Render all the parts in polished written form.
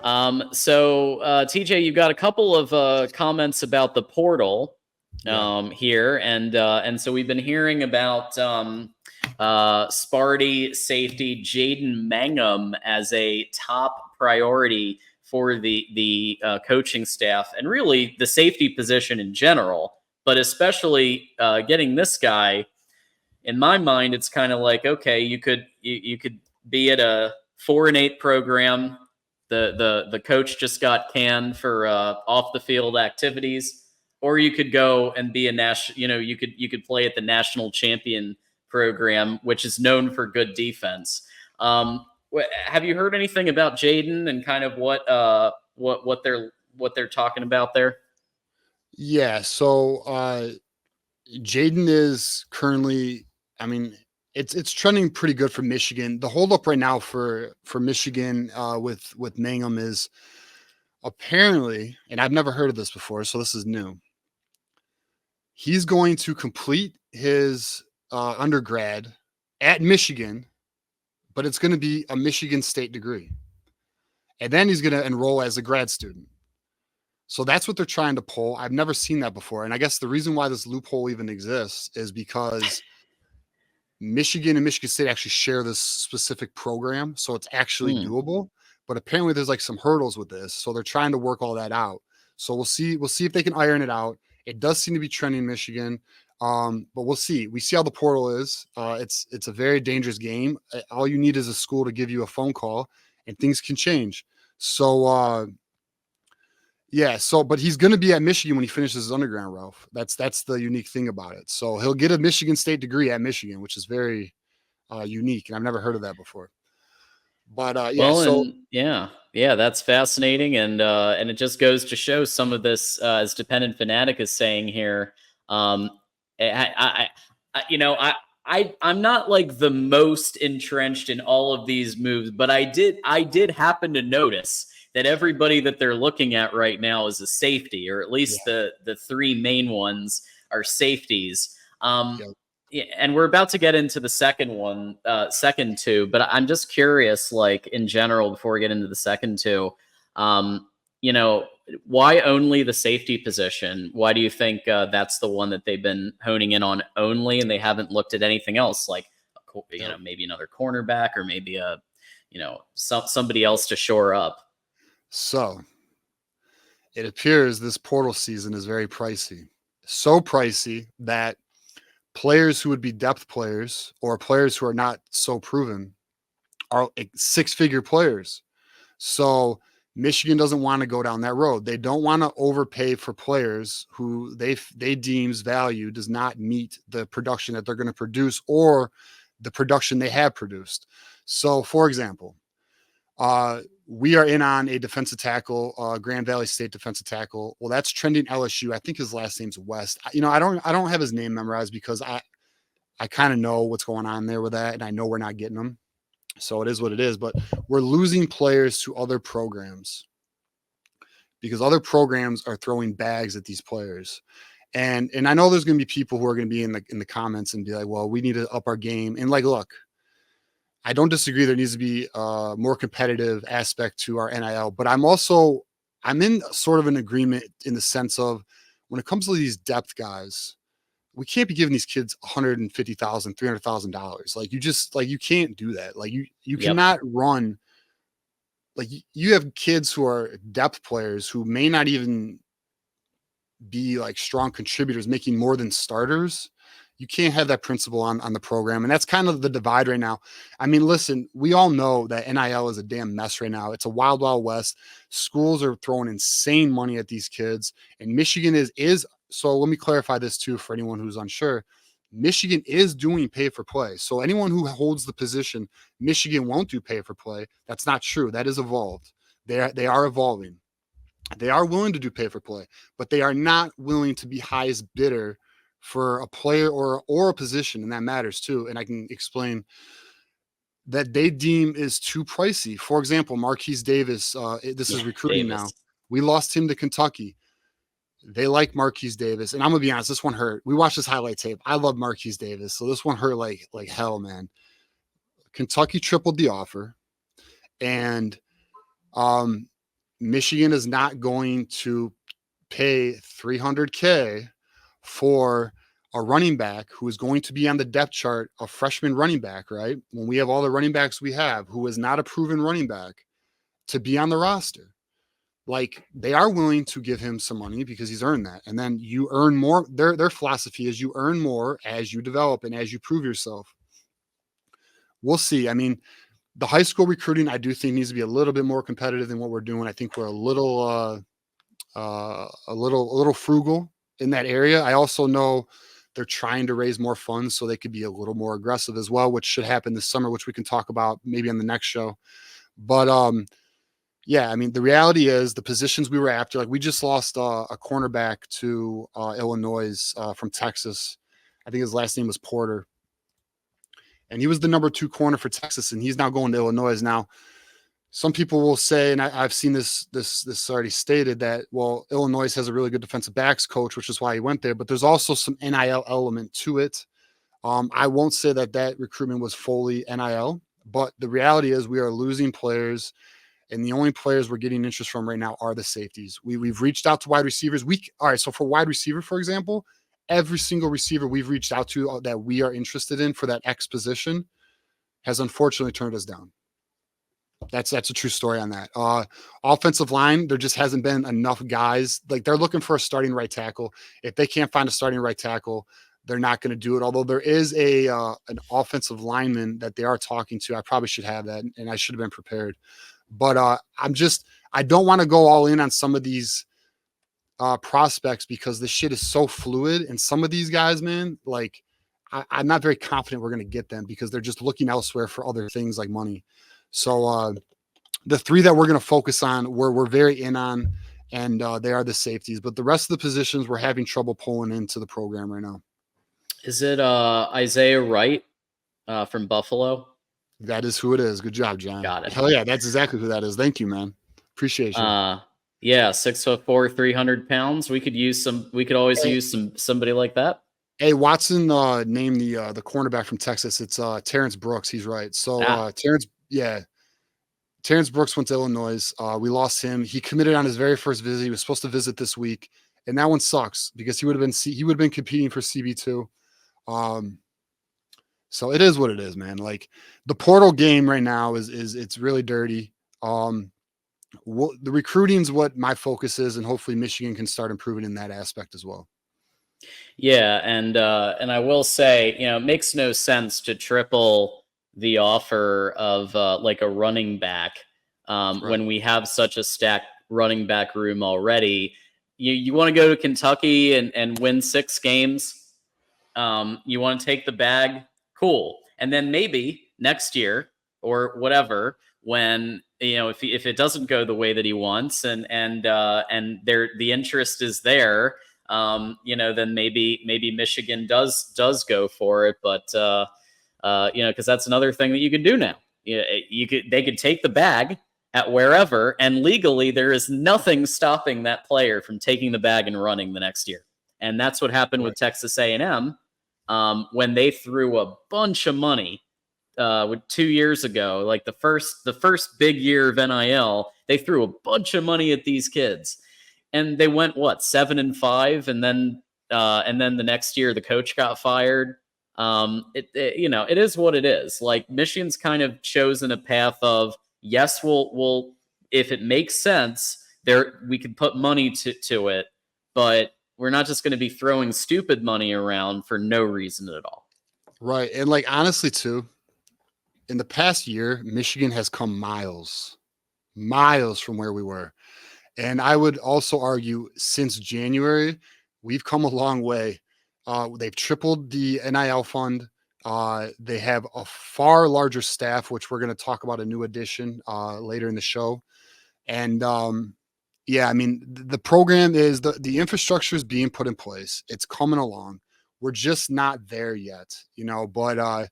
TJ, you've got a couple of comments about the portal here, and so we've been hearing about Sparty safety Jaden Mangum as a top priority for the coaching staff, and really the safety position in general, but especially getting this guy. In my mind, it's kind of like, okay, you could be at a 4-8 program. The coach just got canned for off the field activities, or you could go and be a national. You could play at the national champion program, which is known for good defense. Have you heard anything about Jaden and kind of what they're talking about there? Yeah, so Jaden is currently, I mean, it's trending pretty good for Michigan. The holdup right now for Michigan with Mangum is apparently, and I've never heard of this before, so this is new. He's going to complete his undergrad at Michigan, but it's going to be a Michigan State degree, and then he's going to enroll as a grad student. So that's what they're trying to pull. I've never seen that before, and I guess the reason why this loophole even exists is because Michigan and Michigan State actually share this specific program, so it's actually doable. But apparently, there's like some hurdles with this, so they're trying to work all that out. So we'll see. We'll see if they can iron it out. It does seem to be trending Michigan, but we'll see. We see how the portal is. It's a very dangerous game. All you need is a school to give you a phone call, and things can change. So yeah, but he's going to be at Michigan when he finishes his underground, Ralph. That's the unique thing about it. So he'll get a Michigan State degree at Michigan, which is very unique, and I've never heard of that before. But yeah, that's fascinating, and it just goes to show some of this, as Dependent Fanatic is saying here. I'm not like the most entrenched in all of these moves, but I did happen to notice that everybody that they're looking at right now is a safety, or at least the three main ones are safeties. And we're about to get into the second two, but I'm just curious, like in general, before we get into the second two, why only the safety position? Why do you think that's the one that they've been honing in on only, and they haven't looked at anything else, like maybe another cornerback, or maybe somebody else to shore up? So it appears this portal season is very pricey. So pricey that players who would be depth players or players who are not so proven are six-figure players. So Michigan doesn't want to go down that road. They don't want to overpay for players who they deems value does not meet the production that they're going to produce or the production they have produced. So, for example, we are in on a defensive tackle, Grand Valley State defensive tackle. Well, that's trending LSU. I think his last name's West. I don't have his name memorized because I kind of know what's going on there with that, and I know we're not getting them. So it is what it is. But we're losing players to other programs because other programs are throwing bags at these players. And I know there's going to be people who are going to be in the comments and be like, well, we need to up our game. And like, look, I don't disagree. There needs to be a more competitive aspect to our NIL, but I'm in sort of an agreement in the sense of when it comes to these depth guys, we can't be giving these kids $150,000, $300,000. Like you can't do that. Like you cannot run. Like you have kids who are depth players who may not even be like strong contributors making more than starters. You can't have that principle on the program. And that's kind of the divide right now. I mean, listen, we all know that NIL is a damn mess right now. It's a wild, wild west. Schools are throwing insane money at these kids. And Michigan is. So let me clarify this too for anyone who's unsure. Michigan is doing pay for play. So anyone who holds the position, Michigan won't do pay for play. That's not true. That is evolved. They are evolving. They are willing to do pay for play, but they are not willing to be highest bidder for a player or a position, and that matters too. And I can explain that they deem is too pricey. For example, Marquise Davis, this is recruiting Davis. Now. We lost him to Kentucky. They like Marquise Davis, and I'm gonna be honest, this one hurt. We watched this highlight tape. I love Marquise Davis, so this one hurt like hell, man. Kentucky tripled the offer, and Michigan is not going to pay $300K for a running back who is going to be on the depth chart, a freshman running back, right? When we have all the running backs we have, who is not a proven running back, to be on the roster. Like, they are willing to give him some money because he's earned that. And then you earn more. Their philosophy is you earn more as you develop and as you prove yourself. We'll see. I mean, the high school recruiting, I do think, needs to be a little bit more competitive than what we're doing. I think we're a little frugal in that area. I also know they're trying to raise more funds so they could be a little more aggressive as well, which should happen this summer, which we can talk about maybe on the next show. But yeah, I mean, the reality is the positions we were after, like we just lost a cornerback to Illinois from Texas. I think his last name was Porter. And he was the number 2 corner for Texas, and he's now going to Illinois. Now, some people will say, and I've seen this already stated, that, well, Illinois has a really good defensive backs coach, which is why he went there. But there's also some NIL element to it. I won't say that recruitment was fully NIL, but the reality is we are losing players, and the only players we're getting interest from right now are the safeties. We've reached out to wide receivers. All right, so for wide receiver, for example, every single receiver we've reached out to that we are interested in for that X position has unfortunately turned us down. That's a true story on that. Offensive line, there just hasn't been enough guys. Like, they're looking for a starting right tackle. If they can't find a starting right tackle, they're not going to do it. Although there is an offensive lineman that they are talking to. I probably should have that, and I should have been prepared. But I don't want to go all in on some of these prospects because this shit is so fluid. And some of these guys, man, like, I'm not very confident we're going to get them because they're just looking elsewhere for other things like money. So the 3 that we're going to focus on, we're very in on, and they are the safeties. But the rest of the positions, we're having trouble pulling into the program right now. Is it Isaiah Wright from Buffalo? That is who it is. Good job, John. Got it. Hell yeah, that's exactly who that is. Thank you, man. Appreciate you. Yeah, 6'4", 300 pounds. We could always use somebody like that. Hey, Watson named the cornerback from Texas. It's Terrence Brooks. He's right. So Terrence Brooks went to Illinois. We lost him. He committed on his very first visit. He was supposed to visit this week, and that one sucks because he would have been competing for CB2. So it is what it is, man. Like, the portal game right now is it's really dirty. The recruiting's what my focus is, and hopefully Michigan can start improving in that aspect as well. Yeah, and I will say, it makes no sense to triple the offer of like a running back Right. when we have such a stacked running back room already. You want to go to Kentucky and win 6 games. You want to take the bag, cool. And then maybe next year or whatever, when if it doesn't go the way that he wants, and the interest is there, then maybe Michigan does go for it. But because that's another thing that you can do now. They could take the bag at wherever, and legally there is nothing stopping that player from taking the bag and running the next year. And that's what happened with Texas A&M when they threw a bunch of money 2 years ago, like the first big year of NIL. They threw a bunch of money at these kids, and they went 7-5, and then the next year the coach got fired. It is what it is. Like, Michigan's kind of chosen a path of, yes, we'll if it makes sense, we can put money to it, but we're not just going to be throwing stupid money around for no reason at all. Right. And, like, honestly too, in the past year, Michigan has come miles from where we were. And I would also argue since January, we've come a long way. They've tripled the NIL fund. They have a far larger staff, which we're going to talk about a new addition later in the show. And yeah, I mean, the program is the infrastructure is being put in place. It's coming along. We're just not there yet, but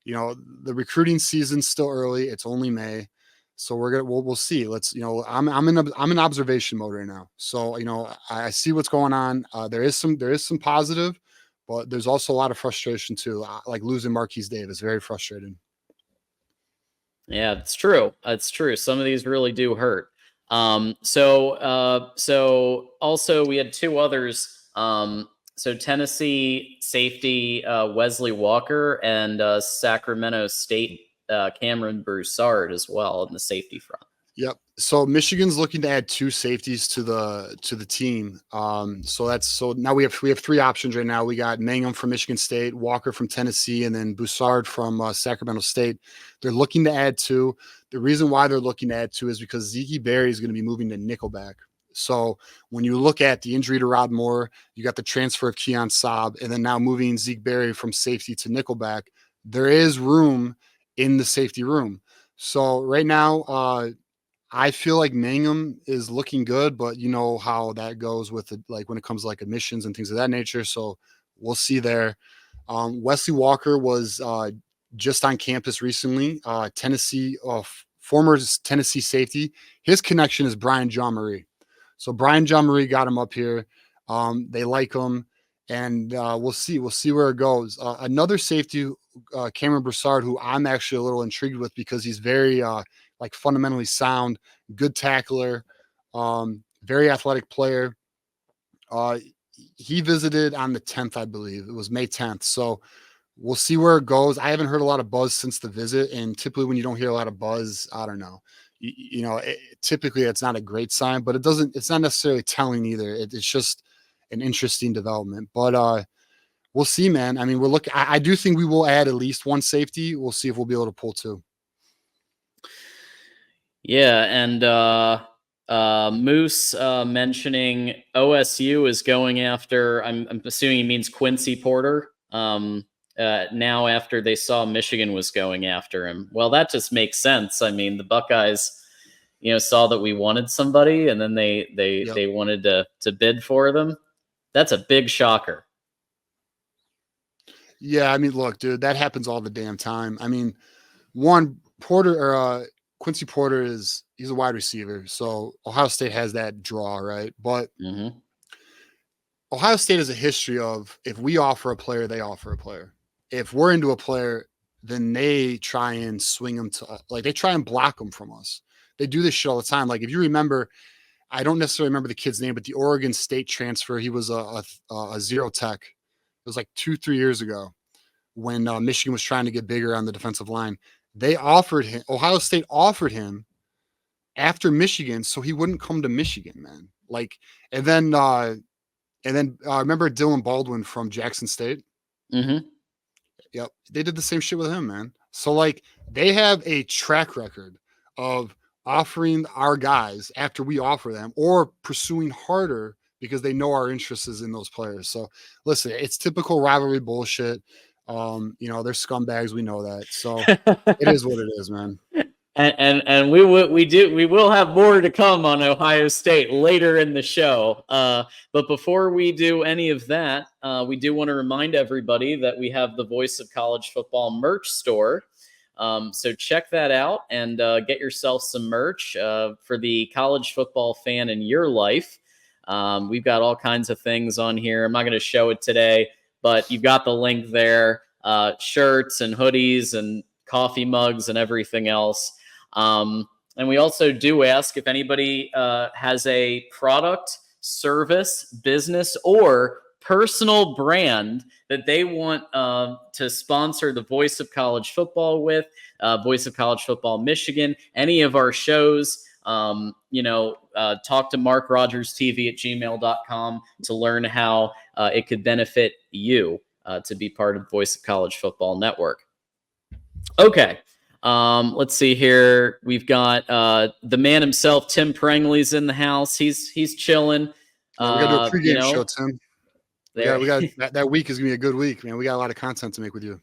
the recruiting season's still early. It's only May. So we'll see. Let's, I'm in observation mode right now. So, I see what's going on. There is some positive, but there's also a lot of frustration too. Like losing Marquise Davis, very frustrating. Yeah, it's true. It's true. Some of these really do hurt. So also we had two others. So Tennessee safety Wesley Walker and Sacramento State Cameron Broussard as well in the safety front. Yep. So Michigan's looking to add 2 safeties to the team. So now we have 3 options right now. We got Mangum from Michigan State, Walker from Tennessee, and then Broussard from Sacramento State. They're looking to add 2. The reason why they're looking to add 2 is because Zeke Berry is going to be moving to nickelback. So when you look at the injury to Rod Moore, you got the transfer of Keon Saab, and then now moving Zeke Berry from safety to nickelback, there is room in the safety room. So right now, I feel like Mangum is looking good, but you know how that goes with it, like when it comes to like admissions and things of that nature. So we'll see there. Wesley Walker was just on campus recently. Tennessee, former Tennessee safety. His connection is Brian John Marie. So Brian John Marie got him up here. They like him, and we'll see. We'll see where it goes. Another safety, Cameron Broussard, who I'm actually a little intrigued with because he's very like fundamentally sound, good tackler, very athletic player. He visited on the 10th, I believe. It was May 10th. So we'll see where it goes. I haven't heard a lot of buzz since the visit. And typically when you don't hear a lot of buzz, I don't know. Typically it's not a great sign, but it's not necessarily telling either. It's just an interesting development. But we'll see, man. I mean, I do think we will add at least 1 safety. We'll see if we'll be able to pull 2. Yeah, and Moose mentioning OSU is going after. I'm assuming he means Quincy Porter. Now after they saw Michigan was going after him, well, that just makes sense. I mean, the Buckeyes, saw that we wanted somebody, and then they wanted to bid for them. That's a big shocker. Yeah, I mean, look, dude, that happens all the damn time. I mean, one Porter or Quincy Porter he's a wide receiver, so Ohio State has that draw, right? But Ohio State has a history of if we offer a player, they offer a player. If we're into a player, then they try and swing them to they try and block them from us. They do this shit all the time. Like if you remember, I don't necessarily remember the kid's name, but the Oregon State transfer, he was a zero tech. It was like 2-3 years ago when Michigan was trying to get bigger on the defensive line. Ohio State offered him after Michigan so he wouldn't come to Michigan, man. And then remember Dylan Baldwin from Jackson State? Mm-hmm. Yep. They did the same shit with him, man. So they have a track record of offering our guys after we offer them or pursuing harder because they know our interest is in those players. So listen, it's typical rivalry bullshit. They're scumbags. We know that. So it is what it is, man. And we will have more to come on Ohio State later in the show. But before we do any of that, we do want to remind everybody that we have the Voice of College Football merch store. So check that out and get yourself some merch for the college football fan in your life. We've got all kinds of things on here. I'm not going to show it today, but you've got the link there. Shirts and hoodies and coffee mugs and everything else. And we also do ask if anybody has a product, service, business, or personal brand that they want to sponsor the Voice of College Football with, Voice of College Football Michigan, any of our shows. Talk to MarkRogersTV at gmail.com to learn how it could benefit you to be part of Voice of College Football Network. Okay. Let's see here. We've got the man himself, Tim Prangley's in the house. He's chilling. We got to do a pregame show, Tim. We got that week is gonna be a good week, man. We got a lot of content to make with you.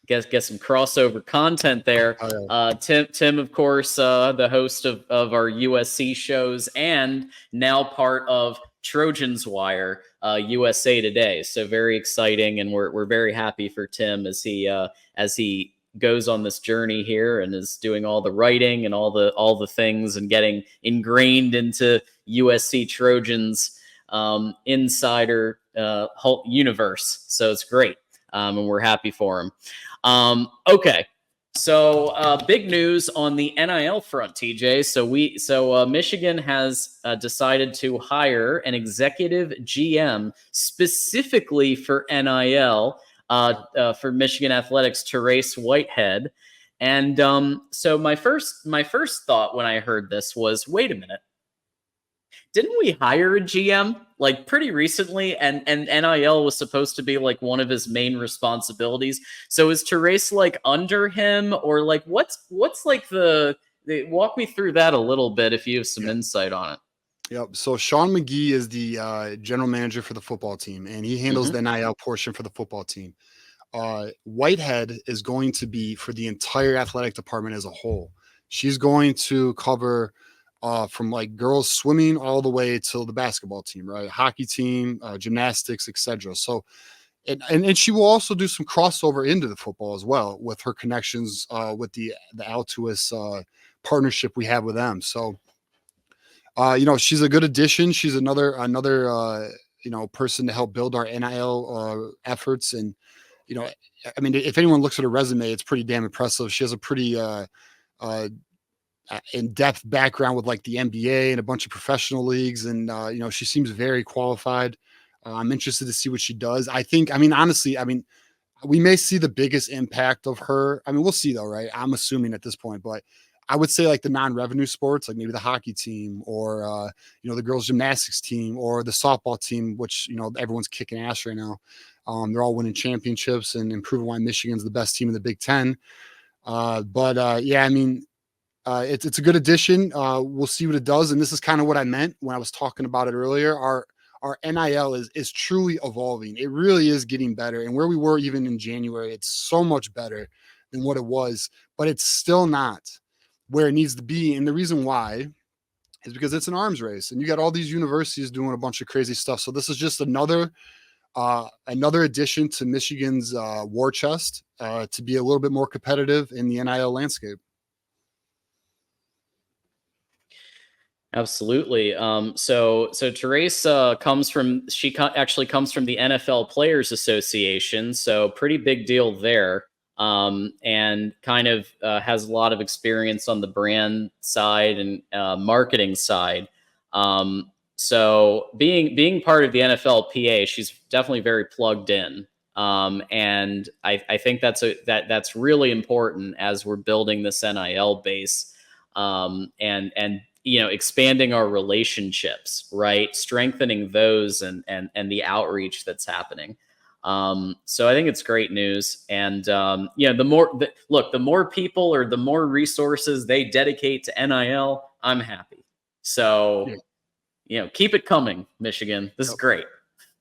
Get some crossover content there. Oh, yeah. Tim, of course, the host of our USC shows and now part of Trojans Wire, USA Today. So very exciting, and we're very happy for Tim as he goes on this journey here and is doing all the writing and all the things and getting ingrained into USC Trojans insider whole universe. So it's great, and we're happy for him. Okay, Big news on the NIL front, TJ. Michigan has decided to hire an executive GM specifically for NIL for Michigan Athletics, Therese Whitehead. And so my first thought when I heard this was, wait a minute. Didn't we hire a GM like pretty recently, and NIL was supposed to be like one of his main responsibilities? So is Therese like under him, or like what's like the walk me through that a little bit if you have some insight on it? Yep. So Sean McGee is the general manager for the football team, and he handles the NIL portion for the football team. Whitehead is going to be for the entire athletic department as a whole. She's going to cover from like girls swimming all the way to the basketball team, right? Hockey team, gymnastics, etc. So, and she will also do some crossover into the football as well with her connections with the Altuis partnership we have with them. So, she's a good addition. She's another person to help build our NIL efforts. And I mean, if anyone looks at her resume, it's pretty damn impressive. She has a pretty in-depth background with like the NBA and a bunch of professional leagues. And, she seems very qualified. I'm interested to see what she does. Honestly, we may see the biggest impact of her. I mean, we'll see though, right? I'm assuming at this point, but I would say like the non-revenue sports, like maybe the hockey team or, the girls gymnastics team or the softball team, which, everyone's kicking ass right now. They're all winning championships and improving why Michigan's the best team in the Big Ten. It's a good addition. We'll see what it does. And this is kind of what I meant when I was talking about it earlier. Our NIL is truly evolving. It really is getting better. And where we were even in January, it's so much better than what it was, but it's still not where it needs to be. And the reason why is because it's an arms race and you got all these universities doing a bunch of crazy stuff. So this is just another addition to Michigan's war chest to be a little bit more competitive in the NIL landscape. Absolutely. So Therese actually comes from the NFL Players Association, so pretty big deal there. And kind of has a lot of experience on the brand side and marketing side. So being part of the NFLPA, she's definitely very plugged in. And I think that's really important as we're building this NIL base, and expanding our relationships, right? Strengthening those and the outreach that's happening. So I think it's great news. And, the more people or the more resources they dedicate to NIL, I'm happy. So, keep it coming, Michigan. This is great.